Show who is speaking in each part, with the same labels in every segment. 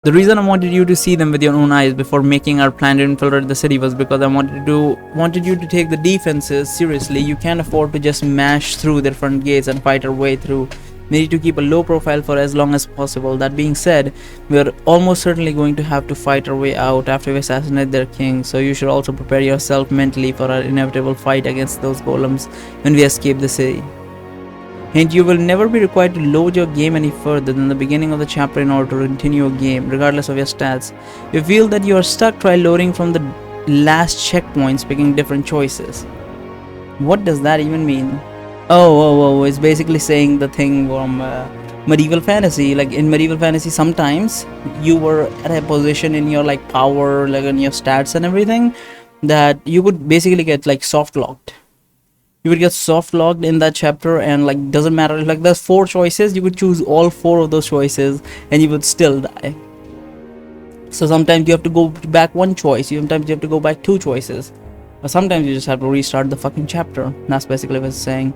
Speaker 1: The reason I wanted you to see them with your own eyes before making our plan to infiltrate the city was because I wanted you to take the defenses seriously. You can't afford to just mash through their front gates and fight our way through. We need to keep a low profile for as long as possible. That being said, we are almost certainly going to have to fight our way out after we assassinate their king, so you should also prepare yourself mentally for our inevitable fight against those golems when we escape the city. Hint, you will never be required to load your game any further than the beginning of the chapter in order to continue your game, regardless of your stats. If you feel that you are stuck, try loading from the last checkpoints, picking different choices. What does that even mean? Oh, it's basically saying the thing from medieval fantasy. Like in medieval fantasy, sometimes you were at a position in your like power, like in your stats and everything, that you would basically get like soft locked. You would get soft locked in that chapter, and like doesn't matter, like there's 4 choices, you could choose all 4 of those choices and you would still die. So sometimes you have to go back 1 choice, sometimes you have to go back 2 choices, or sometimes you just have to restart the fucking chapter. That's basically what it's saying.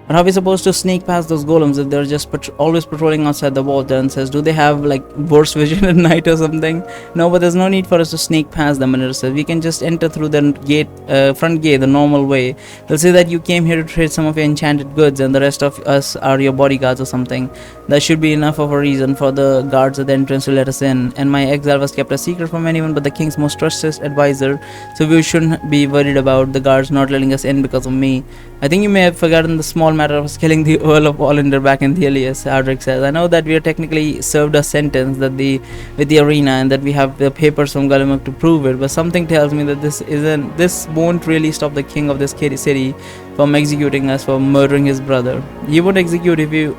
Speaker 1: But how are we supposed to sneak past those golems if they're just always patrolling outside the wall? Darren says, do they have like worse vision at night or something? No, but there's no need for us to sneak past them. And says, we can just enter through the gate, front gate the normal way. They'll say that you came here to trade some of your enchanted goods and the rest of us are your bodyguards or something. That should be enough of a reason for the guards at the entrance to let us in. And my exile was kept a secret from anyone but the king's most trusted advisor, so we shouldn't be worried about the guards not letting us in because of me. I think you may have forgotten the small matter of killing the Earl of Ollander back in the Elias, Ardrick says. I know that we are technically served a sentence with the arena and that we have the papers from Gullimook to prove it, but something tells me that this won't really stop the king of this city from executing us for murdering his brother. He won't execute you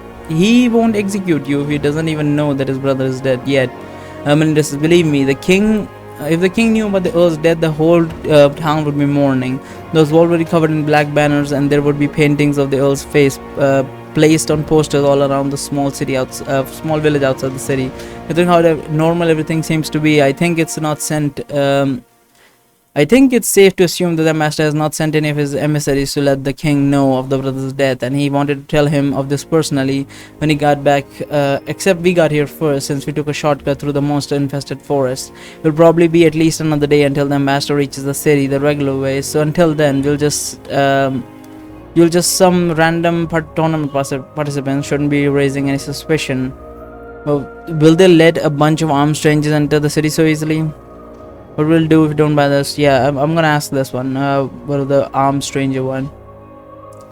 Speaker 1: if he doesn't even know that his brother is dead yet. Believe me, if the king knew about the Earl's death, the whole town would be mourning. Those walls would be covered in black banners, and there would be paintings of the Earl's face placed on posters all around the small village outside the city. You think how normal everything seems to be. I think it's not sent. I think it's safe to assume that the master has not sent any of his emissaries to let the king know of the brother's death, and he wanted to tell him of this personally when he got back, except we got here first since we took a shortcut through the monster-infested forest. It will probably be at least another day until the master reaches the city the regular way, so until then some random tournament participants shouldn't be raising any suspicion. Well, will they let a bunch of armed strangers enter the city so easily? What we'll do if we don't buy this? Yeah, I'm gonna ask this one. What the armed stranger one?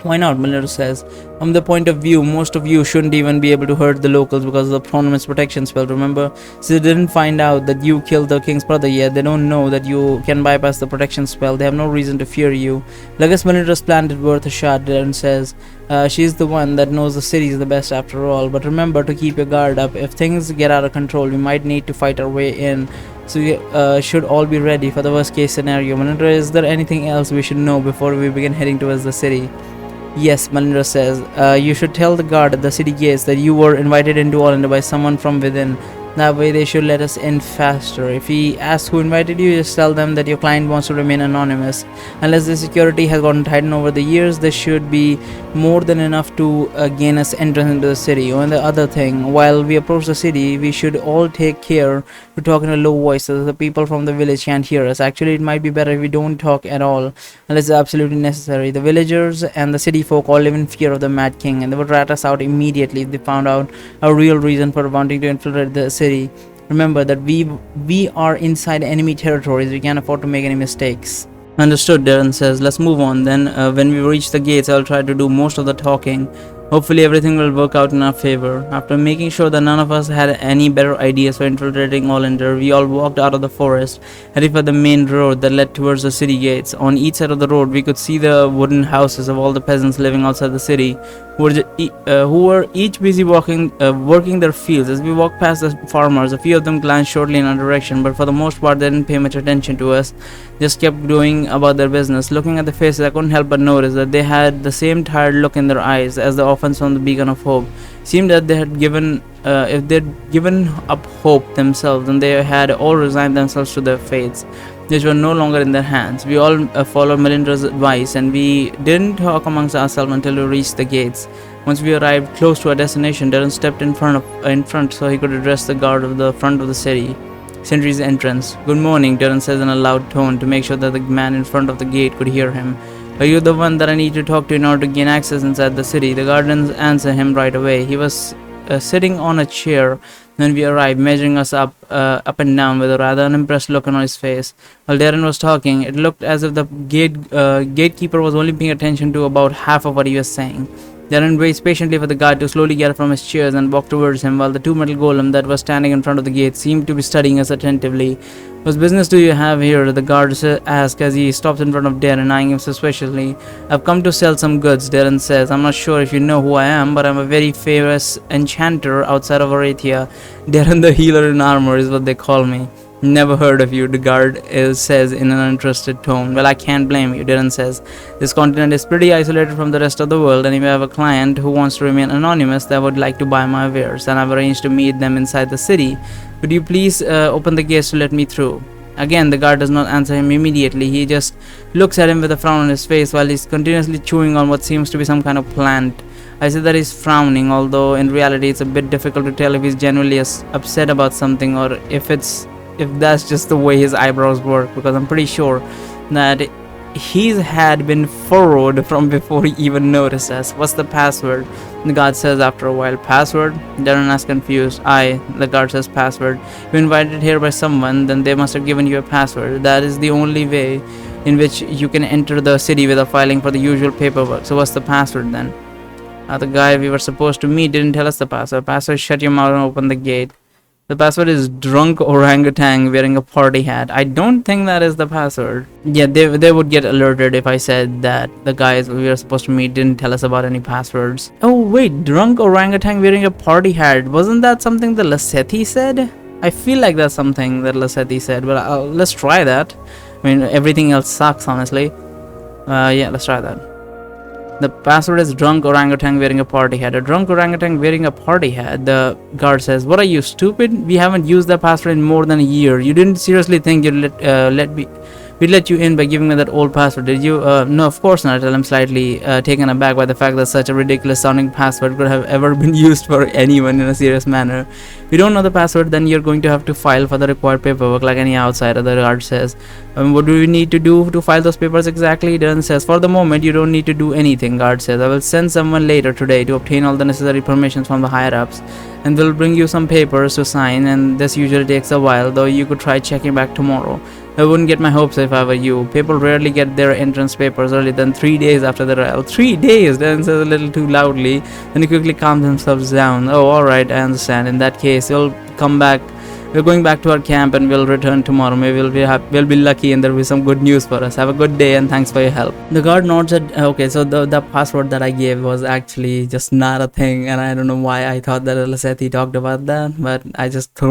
Speaker 1: Why not? Miller says. From the point of view, most of you shouldn't even be able to hurt the locals because of the tournament's protection spell, remember? So they didn't find out that you killed the king's brother yet. They don't know that you can bypass the protection spell. They have no reason to fear you. I guess Melinda's plan is worth a shot, and says, she's the one that knows the city is the best after all. But remember to keep your guard up. If things get out of control, we might need to fight our way in. So we should all be ready for the worst case scenario. Melinda, is there anything else we should know before we begin heading towards the city? Yes, Melinda says, you should tell the guard at the city gates that you were invited into Orlando by someone from within. That way they should let us in faster. If he asks who invited you, just tell them that your client wants to remain anonymous. Unless the security has gotten tightened over the years, this should be more than enough to gain us entrance into the city. Oh, and the other thing, while we approach the city, we should all take care to talk in a low voice so that the people from the village can't hear us. Actually, it might be better if we don't talk at all, unless it's absolutely necessary. The villagers and the city folk all live in fear of the Mad King, and they would rat us out immediately if they found out a real reason for wanting to infiltrate the city. Remember that we are inside enemy territories. We can't afford to make any mistakes. Understood, Darren says. Let's move on then. When we reach the gates, I'll try to do most of the talking. Hopefully everything will work out in our favor. After making sure that none of us had any better ideas for infiltrating Ollander, we all walked out of the forest, heading for the main road that led towards the city gates. On each side of the road, we could see the wooden houses of all the peasants living outside the city, who were each busy working their fields. As we walked past the farmers, a few of them glanced shortly in our direction, but for the most part they didn't pay much attention to us, just kept doing about their business. Looking at the faces, I couldn't help but notice that they had the same tired look in their eyes as the orphans from the Beacon of Hope. Seemed that they had if they'd given up hope themselves, then they had all resigned themselves to their fates, which were no longer in their hands. We all followed Melinda's advice, and we didn't talk amongst ourselves until we reached the gates. Once we arrived close to our destination, Darren stepped in front so he could address the guard of the front of the sentry's entrance. "Good morning," Darren says in a loud tone to make sure that the man in front of the gate could hear him. "Are you the one that I need to talk to in order to gain access inside the city?" The guard didn't answer him right away. He was sitting on a chair when we arrived, measuring us up and down with a rather unimpressed look on his face. While Darren was talking, it looked as if the gatekeeper was only paying attention to about half of what he was saying. Darren waits patiently for the guard to slowly get up from his chairs and walk towards him, while the two metal golem that was standing in front of the gate seemed to be studying us attentively. "What business do you have here?" the guard asked as he stops in front of Darren, eyeing him suspiciously. "I've come to sell some goods," Darren says. "I'm not sure if you know who I am, but I'm a very famous enchanter outside of Arathia. Darren the Healer in Armor is what they call me." "Never heard of you," the guard says in an interested tone. "Well, I can't blame you," Darren says. "This continent is pretty isolated from the rest of the world, and if you have a client who wants to remain anonymous that would like to buy my wares, and I've arranged to meet them inside the city. Could you please open the gates to let me through?" Again, the guard does not answer him immediately. He just looks at him with a frown on his face while he's continuously chewing on what seems to be some kind of plant. I say that he's frowning, although in reality it's a bit difficult to tell if he's genuinely upset about something or if that's just the way his eyebrows work, because I'm pretty sure that he's had been furrowed from before he even noticed us. "What's the password?" the guard says after a while. "Password?" Darren asks, confused. "Aye," the guard says, "password. You're invited here by someone, then they must have given you a password. That is the only way in which you can enter the city without filing for the usual paperwork. So what's the password then?" The guy we were supposed to meet didn't tell us the password. "Password, shut your mouth and open the gate." The password is drunk orangutan wearing a party hat. I don't think that is the password. Yeah, they would get alerted if I said that the guys we were supposed to meet didn't tell us about any passwords. Oh wait, drunk orangutan wearing a party hat. Wasn't that something that Lasethi said? I feel like that's something that Lasethi said, but let's try that. I mean, everything else sucks, honestly. Yeah, let's try that. The password is drunk orangutan wearing a party hat. A drunk orangutan wearing a party hat. The guard says, "What are you, stupid? We haven't used that password in more than a year. You didn't seriously think you'd we'd let you in by giving me that old password, did you?" "No, of course not," I tell him, slightly taken aback by the fact that such a ridiculous sounding password could have ever been used for anyone in a serious manner. "If you don't know the password, then you're going to have to file for the required paperwork like any outsider," the guard says. "What do we need to do to file those papers exactly?" Darren says. "For the moment, you don't need to do anything," guard says. "I will send someone later today to obtain all the necessary permissions from the higher-ups, and they'll bring you some papers to sign, and this usually takes a while, though you could try checking back tomorrow. I wouldn't get my hopes if I were you. People rarely get their entrance papers earlier than 3 days after the trial." 3 days, Darren says a little too loudly. Then he quickly calms himself down. "Oh, alright, I understand. In that case, we'll come back. We're going back to our camp and we'll return tomorrow. Maybe we'll be lucky and there'll be some good news for us. Have a good day and thanks for your help." The guard nods at, okay, so the password that I gave was actually just not a thing, and I don't know why I thought that Lasethi talked about that, but I just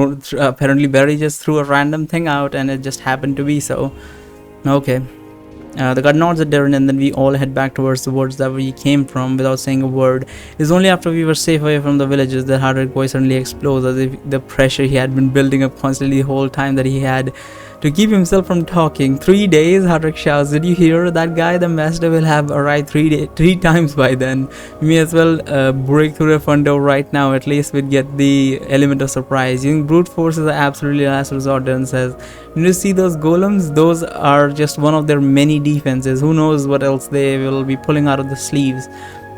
Speaker 1: apparently Barry just threw a random thing out and it just happened to be so. Okay. The guard nods at Darren, and then we all head back towards the woods that we came from without saying a word. It's only after we were safe away from the villages that Hardwick's voice suddenly explodes, as if the pressure he had been building up constantly the whole time that he had to keep himself from talking. 3 days, Hardwick shouts. "Did you hear that guy? The master will have arrived three times by then. We may as well break through the front door right now. At least we'd get the element of surprise. Using brute force is the absolutely last resort," Darren says. "You see those golems? Those are just one of their many defenses. Who knows what else they will be pulling out of the sleeves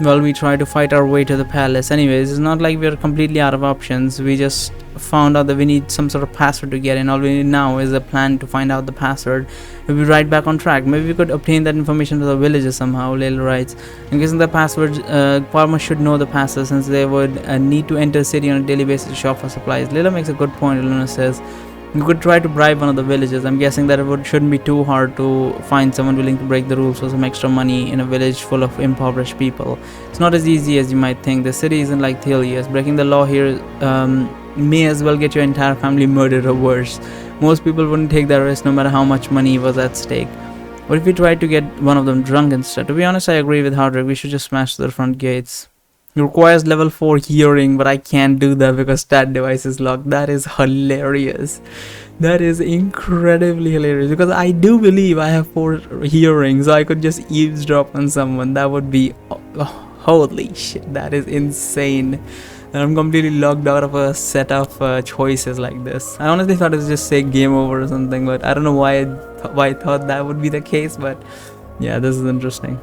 Speaker 1: while we try to fight our way to the palace. Anyways, it's not like we're completely out of options. We just found out that we need some sort of password to get in. All we need now is a plan to find out the password. We'll be right back on track. Maybe we could obtain that information to the villages somehow," Layla writes. "I'm guessing the password, farmers should know the password since they would need to enter the city on a daily basis to shop for supplies." Layla makes a good point, Luna says. "We could try to bribe one of the villages. I'm guessing that shouldn't be too hard to find someone willing to break the rules for some extra money in a village full of impoverished people. It's not as easy as you might think. The city isn't like Thelius. Breaking the law here may as well get your entire family murdered or worse. Most people wouldn't take that risk no matter how much money was at stake. What if we tried to get one of them drunk instead?" To be honest, I agree with Hardwick. We should just smash the front gates. "It requires level 4 hearing, but I can't do that because that device is locked." That is hilarious. That is incredibly hilarious, because I do believe I have 4 hearing, so I could just eavesdrop on someone. That would be Holy shit, that is insane. And I'm completely locked out of a set of choices like this. I honestly thought it was just say game over or something, but I don't know why I thought that would be the case. But yeah, this is interesting.